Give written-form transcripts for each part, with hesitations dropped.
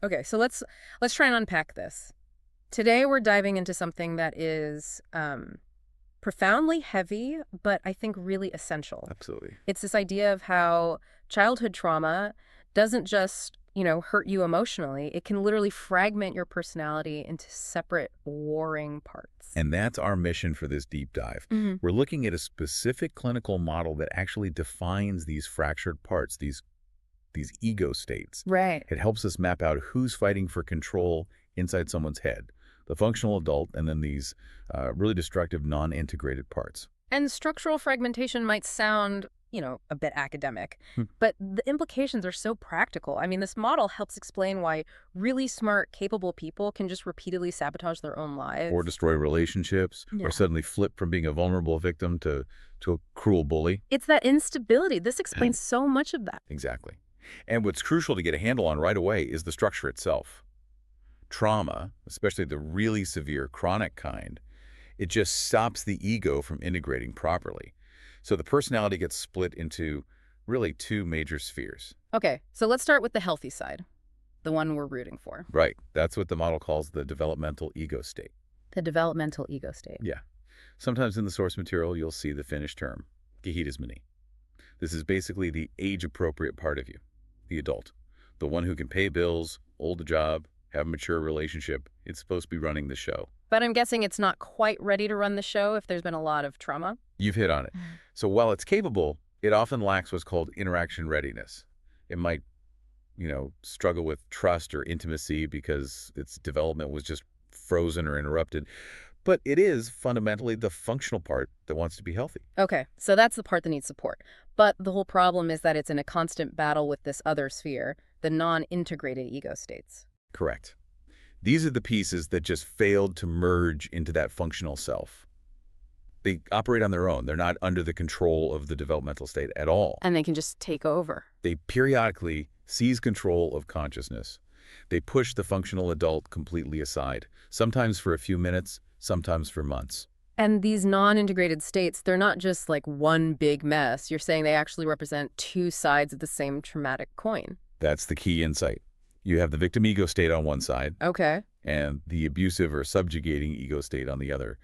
Okay, so let's try and unpack this. Today we're diving into something that is profoundly heavy, but I think really essential. Absolutely. It's this idea of how childhood trauma doesn't just, hurt you emotionally. It can literally fragment your personality into separate warring parts. And that's our mission for this deep dive. Hmm. We're looking at a specific clinical model that actually defines these fractured parts, these ego states. Right. It helps us map out who's fighting for control inside someone's head, the functional adult, and then these really destructive non-integrated parts. And structural fragmentation might sound, a bit academic, Hmm. but the implications are so practical. I mean, this model helps explain why really smart, capable people can just repeatedly sabotage their own lives. Or destroy relationships, Yeah. or suddenly flip from being a vulnerable victim to a cruel bully. It's that instability. This explains so much of that. Exactly. And what's crucial to get a handle on right away is the structure itself. Trauma, especially the really severe chronic kind, it just stops the ego from integrating properly. So the personality gets split into really two major spheres. Okay, so let's start with the healthy side, the one we're rooting for. Right. That's what the model calls the developmental ego state. The developmental ego state. Yeah. Sometimes in the source material, you'll see the Finnish term, kehitysmini. This is basically the age-appropriate part of you, the adult, the one who can pay bills, hold a job, have a mature relationship. It's supposed to be running the show. But I'm guessing it's not quite ready to run the show if there's been a lot of trauma. You've hit on it. So while it's capable, it often lacks what's called interaction readiness. It might, struggle with trust or intimacy because its development was just frozen or interrupted. But it is fundamentally the functional part that wants to be healthy. Okay, so that's the part that needs support. But the whole problem is that it's in a constant battle with this other sphere, the non-integrated ego states. Correct. These are the pieces that just failed to merge into that functional self. They operate on their own. They're not under the control of the developmental state at all. And they can just take over. They periodically seize control of consciousness. They push the functional adult completely aside, sometimes for a few minutes, sometimes for months. And these non-integrated states, they're not just like one big mess. You're saying they actually represent two sides of the same traumatic coin. That's the key insight. You have the victim ego state on one side Okay. and the abusive or subjugating ego state on the other.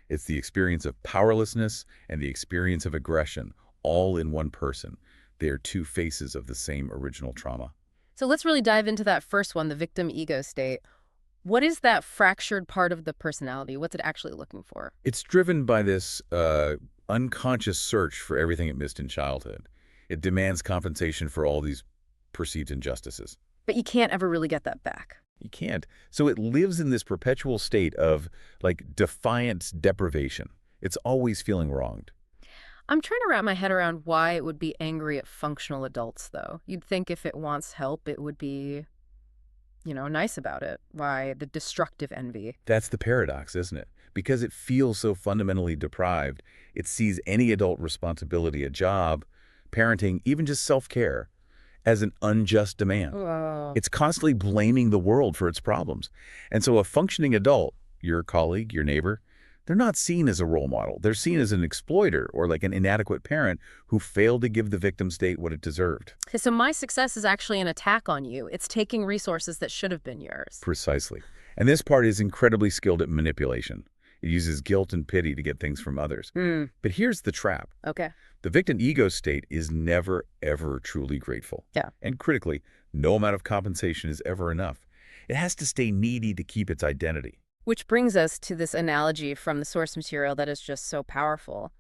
It's the experience of powerlessness and the experience of aggression, all in one person. They are two faces of the same original trauma. So let's really dive into that first one, the victim ego state. What is that fractured part of the personality? What's it actually looking for? It's driven by this unconscious search for everything it missed in childhood. It demands compensation for all these perceived injustices. But you can't ever really get that back. You can't. So it lives in this perpetual state of, defiant deprivation. It's always feeling wronged. I'm trying to wrap my head around why it would be angry at functional adults, though. You'd think if it wants help, it would be, nice about it. Why the destructive envy? That's the paradox, isn't it? Because it feels so fundamentally deprived, it sees any adult responsibility, a job, parenting, even just self-care, as an unjust demand. Whoa. It's constantly blaming the world for its problems. And so a functioning adult, your colleague, your neighbor, they're not seen as a role model. They're seen as an exploiter or like an inadequate parent who failed to give the victim state what it deserved. So my success is actually an attack on you. It's taking resources that should have been yours. Precisely. And this part is incredibly skilled at manipulation. It uses guilt and pity to get things from others. But here's the trap. Okay. The victim ego state is never, ever truly grateful. Yeah. And critically, no amount of compensation is ever enough. It has to stay needy to keep its identity. Which brings us to this analogy from the source material that is just so powerful.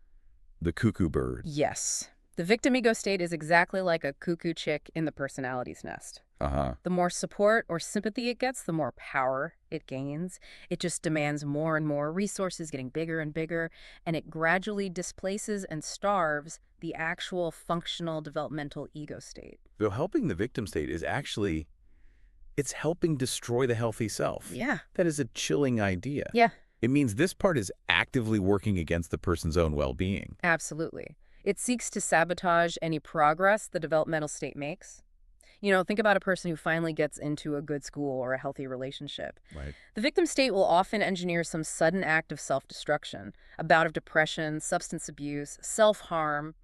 The cuckoo bird. Yes. The victim ego state is exactly like a cuckoo chick in the personality's nest. The more support or sympathy it gets, the more power it gains. It just demands more and more resources, getting bigger and bigger, and it gradually displaces and starves the actual functional developmental ego state. Though helping the victim state is actually, it's helping destroy the healthy self. Yeah. That is a chilling idea. Yeah, It means this part is actively working against the person's own well-being. absolutely. It seeks to sabotage any progress the developmental state makes. Think about a person who finally gets into a good school or a healthy relationship. Right. The victim state will often engineer some sudden act of self-destruction, a bout of depression, substance abuse, self-harm.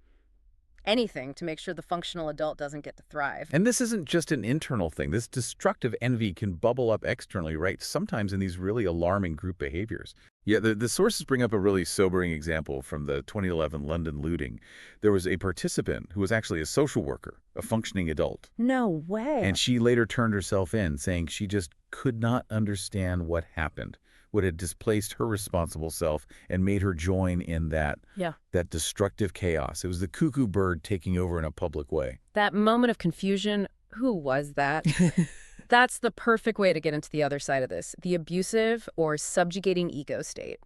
Anything to make sure the functional adult doesn't get to thrive. And this isn't just an internal thing. This destructive envy can bubble up externally, right? Sometimes in these really alarming group behaviors. Yeah, the sources bring up a really sobering example from the 2011 London looting. There was a participant who was actually a social worker, a functioning adult. No way. And she later turned herself in, saying she just could not understand what happened, what had displaced her responsible self and made her join in that destructive chaos. It was the cuckoo bird taking over in a public way. That moment of confusion, who was that? That's the perfect way to get into the other side of this, the abusive or subjugating ego state,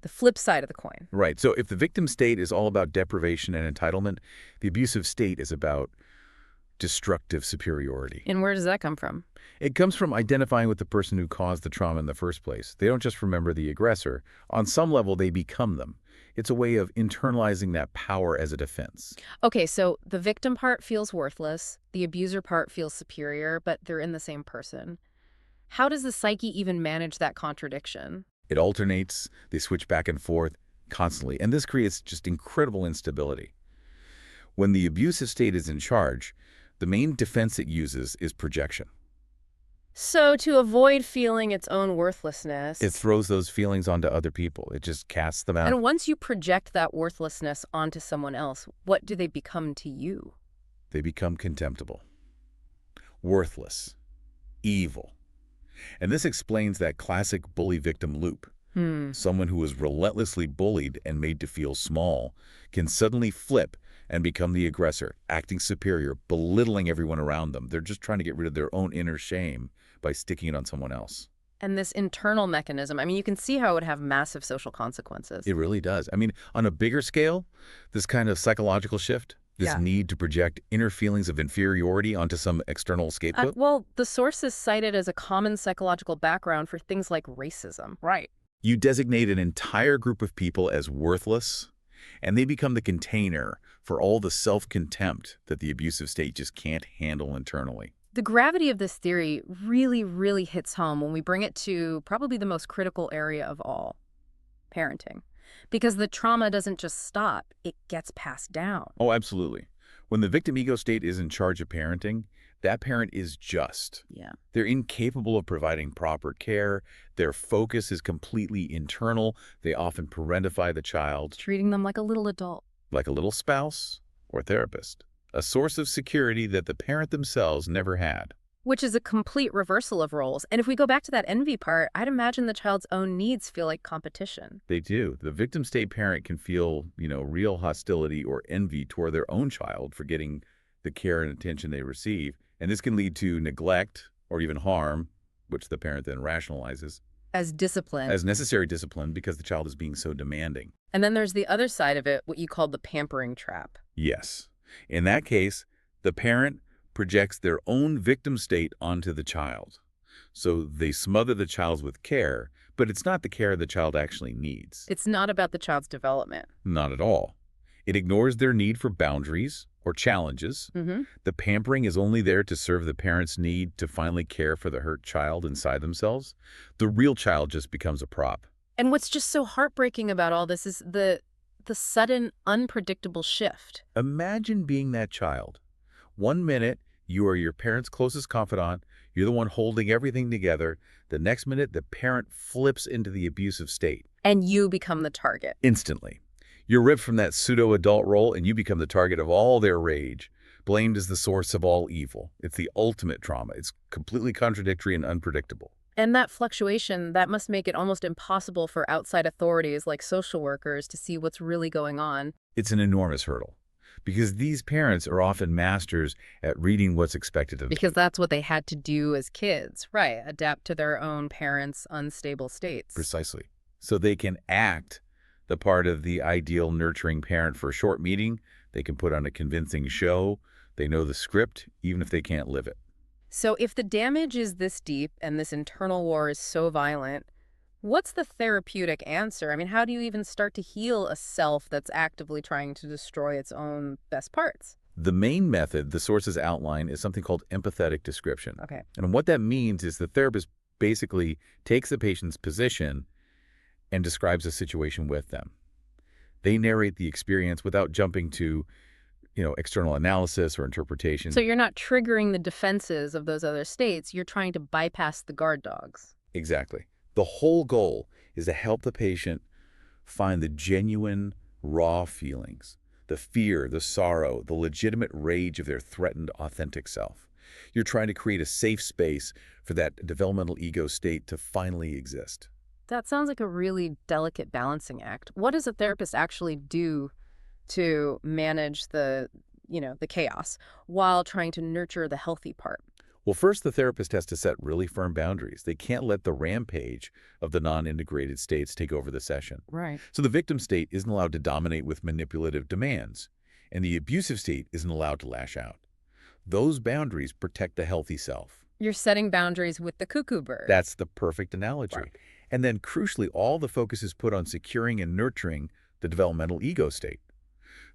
the flip side of the coin. Right. So if the victim state is all about deprivation and entitlement, the abusive state is about destructive superiority. And where does that come from? It comes from identifying with the person who caused the trauma in the first place. They don't just remember the aggressor. On some level, they become them. It's a way of internalizing that power as a defense. Okay, so the victim part feels worthless, the abuser part feels superior, but they're in the same person. How does the psyche even manage that contradiction? It alternates, they switch back and forth constantly, and this creates just incredible instability. When the abusive state is in charge, the main defense it uses is projection. So to avoid feeling its own worthlessness... It throws those feelings onto other people. It just casts them out. And once you project that worthlessness onto someone else, what do they become to you? They become contemptible, worthless, evil. And this explains that classic bully-victim loop. Someone who was relentlessly bullied and made to feel small can suddenly flip and become the aggressor, acting superior, belittling everyone around them. They're just trying to get rid of their own inner shame by sticking it on someone else. And this internal mechanism, I mean, you can see how it would have massive social consequences. It really does. I mean, on a bigger scale, this kind of psychological shift, this need to project inner feelings of inferiority onto some external scapegoat. Well, the source is cited as a common psychological background for things like racism. Right. You designate an entire group of people as worthless, and they become the container for all the self-contempt that the abusive state just can't handle internally. The gravity of this theory really, really hits home when we bring it to probably the most critical area of all, parenting. Because the trauma doesn't just stop, it gets passed down. Oh, absolutely. When the victim ego state is in charge of parenting, that parent is just. They're incapable of providing proper care. Their focus is completely internal. They often parentify the child. Treating them like a little adult. Like a little spouse or therapist. A source of security that the parent themselves never had. Which is a complete reversal of roles. And if we go back to that envy part, I'd imagine the child's own needs feel like competition. They do. The victim state parent can feel, real hostility or envy toward their own child for getting the care and attention they receive. And this can lead to neglect or even harm, which the parent then rationalizes. As discipline. As necessary discipline because the child is being so demanding. And then there's the other side of it, what you call the pampering trap. Yes. In that case, the parent projects their own victim state onto the child. So they smother the child with care, but it's not the care the child actually needs. It's not about the child's development. Not at all. It ignores their need for boundaries or challenges. The pampering is only there to serve the parent's need to finally care for the hurt child inside themselves. The real child just becomes a prop. And what's just so heartbreaking about all this is the sudden, unpredictable shift. Imagine being that child. 1 minute, you are your parent's closest confidant. You're the one holding everything together. The next minute, the parent flips into the abusive state. And you become the target. Instantly. You're ripped from that pseudo-adult role, and you become the target of all their rage, blamed as the source of all evil. It's the ultimate trauma. It's completely contradictory and unpredictable. And that fluctuation, that must make it almost impossible for outside authorities like social workers to see what's really going on. It's an enormous hurdle, because these parents are often masters at reading what's expected of them. Because that's what they had to do as kids, right? Adapt to their own parents' unstable states. Precisely. So they can act the part of the ideal nurturing parent for a short meeting. They can put on a convincing show. They know the script, even if they can't live it. So if the damage is this deep and this internal war is so violent, what's the therapeutic answer? I mean, how do you even start to heal a self that's actively trying to destroy its own best parts? The main method the sources outline is something called empathetic description. Okay. And what that means is the therapist basically takes the patient's position and describes a situation with them. They narrate the experience without jumping to external analysis or interpretation. So you're not triggering the defenses of those other states. You're trying to bypass the guard dogs. Exactly. The whole goal is to help the patient find the genuine, raw feelings, the fear, the sorrow, the legitimate rage of their threatened, authentic self. You're trying to create a safe space for that developmental ego state to finally exist. That sounds like a really delicate balancing act. What does a therapist actually do to manage the chaos while trying to nurture the healthy part? Well, first, the therapist has to set really firm boundaries. They can't let the rampage of the non-integrated states take over the session. Right. So the victim state isn't allowed to dominate with manipulative demands, and the abusive state isn't allowed to lash out. Those boundaries protect the healthy self. You're setting boundaries with the cuckoo bird. That's the perfect analogy. Right. And then, crucially, all the focus is put on securing and nurturing the developmental ego state.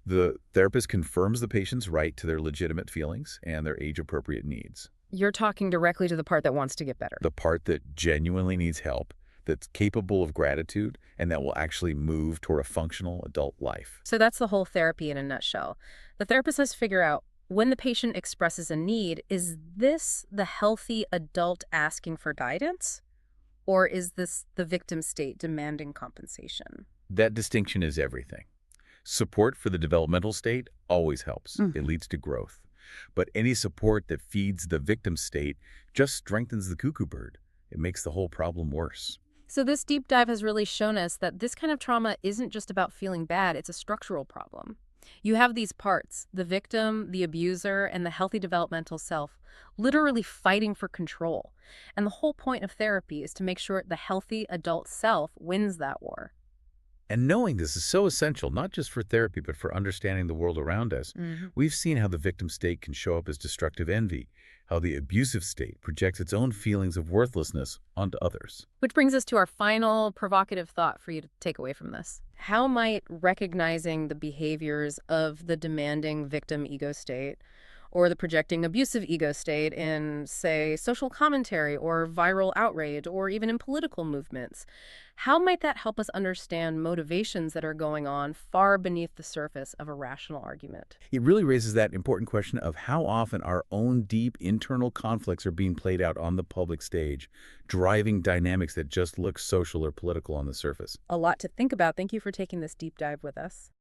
The therapist confirms the patient's right to their legitimate feelings and their age-appropriate needs. You're talking directly to the part that wants to get better. The part that genuinely needs help, that's capable of gratitude, and that will actually move toward a functional adult life. So that's the whole therapy in a nutshell. The therapist has to figure out when the patient expresses a need, is this the healthy adult asking for guidance? Or is this the victim state demanding compensation? That distinction is everything. Support for the developmental state always helps. It leads to growth. But any support that feeds the victim state just strengthens the cuckoo bird. It makes the whole problem worse. So this deep dive has really shown us that this kind of trauma isn't just about feeling bad, it's a structural problem. You have these parts, the victim, the abuser, and the healthy developmental self, literally fighting for control. And the whole point of therapy is to make sure the healthy adult self wins that war. And knowing this is so essential, not just for therapy, but for understanding the world around us. We've seen how the victim state can show up as destructive envy, how the abusive state projects its own feelings of worthlessness onto others. Which brings us to our final provocative thought for you to take away from this. How might recognizing the behaviors of the demanding victim ego state or the projecting abusive ego state in, say, social commentary or viral outrage or even in political movements, how might that help us understand motivations that are going on far beneath the surface of a rational argument? It really raises that important question of how often our own deep internal conflicts are being played out on the public stage, driving dynamics that just look social or political on the surface. A lot to think about. Thank you for taking this deep dive with us.